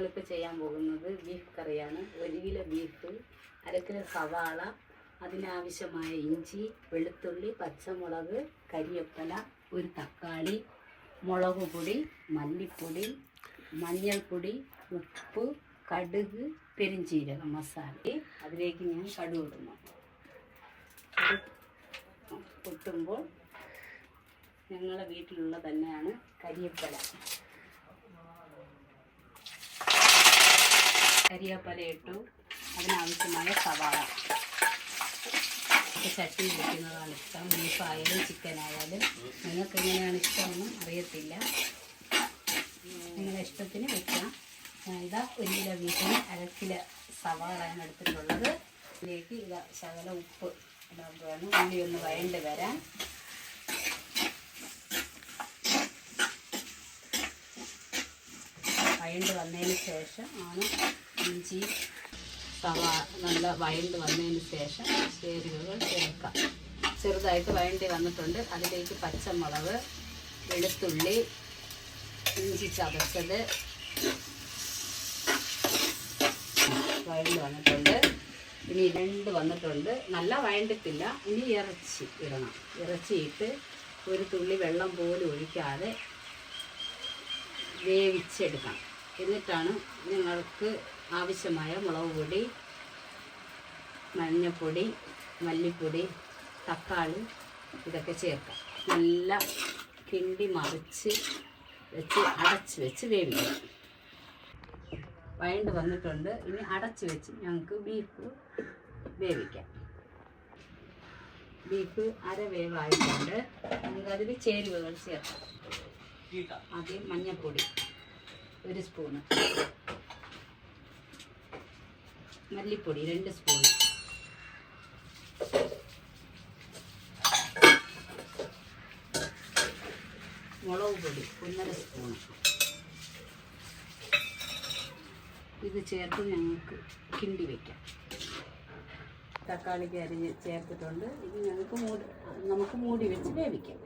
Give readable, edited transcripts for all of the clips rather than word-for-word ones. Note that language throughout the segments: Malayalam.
ഞങ്ങളിപ്പോൾ ചെയ്യാൻ പോകുന്നത് ബീഫ് കറിയാണ്. 1 കിലോ ബീഫ്, 1/2 കിലോ സവാള, അതിനാവശ്യമായ ഇഞ്ചി, വെളുത്തുള്ളി, പച്ചമുളക്, കരിവേപ്പില, ഒരു തക്കാളി, മുളക് പൊടി, മല്ലിപ്പൊടി, മഞ്ഞൾപ്പൊടി, ഉപ്പ്, കടുക്, പെരിഞ്ചീരകം മസാല. അതിലേക്ക് ഞാൻ കടുക് ഇടുന്നു. പൊട്ടുമ്പോൾ ഞങ്ങളുടെ വീട്ടിലുള്ള തന്നെയാണ് കരിവേപ്പില. കരിവേപ്പില ഇട്ടു. അതിനാവശ്യമായ സവാള. ചട്ടി വയ്ക്കുന്നതാണ് ഇഷ്ടം. ബീഫായാലും ചിക്കനായാലും നിങ്ങൾക്ക് എങ്ങനെയാണ് ഇഷ്ടമൊന്നും അറിയത്തില്ല. നിങ്ങളുടെ ഇഷ്ടത്തിന് വെക്കാം. ഇതാ 1 കിലോ ബീഫിന് 1/2 കിലോ സവാളയാണ് എടുത്തിട്ടുള്ളത്. ഇതിലേക്ക് ഇതാ ശകല ഉപ്പ് ഇടാൻ വേണം. ഉള്ളി ഒന്ന് വഴണ്ട് വരാൻ. വഴണ്ട് വന്നതിന് ശേഷം ആണ് ഇഞ്ചി സവാള നല്ല വഴണ്ട് വന്നതിന് ശേഷം ചേരുവകൾ ചേർക്കാം. ചെറുതായിട്ട് വഴണ്ടി വന്നിട്ടുണ്ട്. അതിലേക്ക് പച്ചമുളക്, വെളുത്തുള്ളി, ഇഞ്ചി ചതച്ചത് വഴണ്ട് വന്നിട്ടുണ്ട്. ഇനി 2 വന്നിട്ടുണ്ട്. നല്ല വഴണ്ടിട്ടില്ല. ഇനി ഇറച്ചി ഇടണം. ഇറച്ചിയിട്ട് ഒരു തുള്ളി വെള്ളം പോലും ഒഴിക്കാതെ വേവിച്ചെടുക്കണം. എന്നിട്ടാണ് നിങ്ങൾക്ക് ആവശ്യമായ മുളക് പൊടി, മഞ്ഞൾപ്പൊടി, മല്ലിപ്പൊടി, തക്കാളി ഇതൊക്കെ ചേർക്കാം. നല്ല കിണ്ടി മറിച്ച് വെച്ച് അടച്ച് വെച്ച് വേവിക്കണം. വഴണ്ട് വന്നിട്ടുണ്ട്. ഇനി അടച്ച് വെച്ച് ഞങ്ങൾക്ക് ബീഫ് വേവിക്കാം. ബീഫ് അരവേവായിട്ടുണ്ട്. നമുക്കതിൽ ചേരുവകൾ ചേർക്കാം. ആദ്യം മഞ്ഞൾപ്പൊടി 1 സ്പൂണ്, മല്ലിപ്പൊടി 2 സ്പൂണ്, മുളക് പൊടി 1.5 സ്പൂണ്. ഇത് ചേർത്ത് ഞങ്ങൾക്ക് കിണ്ടി വയ്ക്കാം. തക്കാളിക്ക് അരിഞ്ഞ് ചേർത്തിട്ടുണ്ട്. ഇത് നമുക്ക് മൂടി വെച്ച് വേവിക്കാം.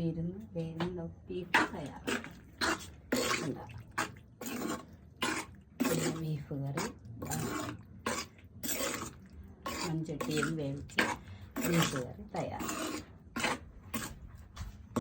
ഇരുന്ന് വേഗം ബീഫ് തയ്യാറാക്കാം. ഉണ്ടാക്കാം. പിന്നെ ബീഫ് കറി മൺചട്ടിയിൽ വേവിച്ച് ബീഫ് കറി തയ്യാറാക്കാം.